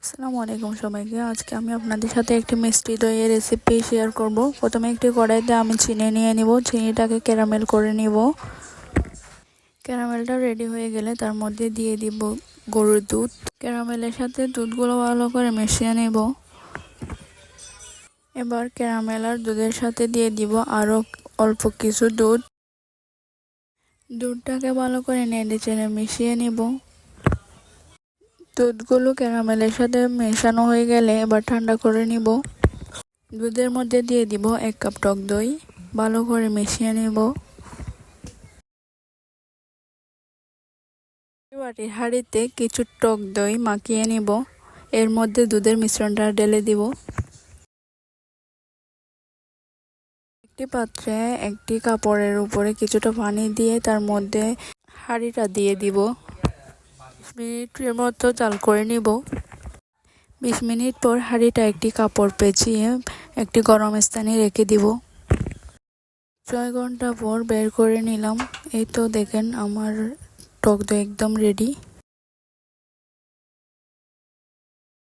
আসসালামু আলাইকুম সবাইকে। আজকে আমি আপনাদের সাথে একটি মিষ্টি দইয়ের রেসিপি শেয়ার করব। প্রথমে একটি কড়াইতে আমি চিনি নিয়ে নিব, চিনিটাকে ক্যারামেল করে নিব। ক্যারামেলটা রেডি হয়ে গেলে তার মধ্যে দিয়ে দিব গরুর দুধ। ক্যারামেলের সাথে দুধগুলো ভালো করে মিশিয়ে নেব। এবার ক্যারামেল আর দুধের সাথে দিয়ে দিব আরও অল্প কিছু দুধ। দুধটাকে ভালো করে নেড়ে চেড়ে মিশিয়ে নিব। দুধগুলো ক্যারামেলের সাথে মেশানো হয়ে গেলে এবার ঠান্ডা করে নিব। দুধের মধ্যে দিয়ে দিব 1 কাপ টক দই, ভালো করে মিশিয়ে নিব। বাটির হাঁড়িতে কিছু টক দই মাখিয়ে নিব। এর মধ্যে দুধের মিশ্রণটা ঢেলে দিব। একটি পাত্রে একটি কাপড়ের উপরে কিছুটা পানি দিয়ে তার মধ্যে হাঁড়িটা দিয়ে দিব। 20 মিনিটের মতো জাল করে নিব। 20 মিনিট পর হাঁড়িটা একটি কাপড় পেঁচিয়ে একটি গরম স্থানে রেখে দিব। 6 ঘন্টা পর বের করে নিলাম। এই তো দেখেন আমার টক দই একদম রেডি।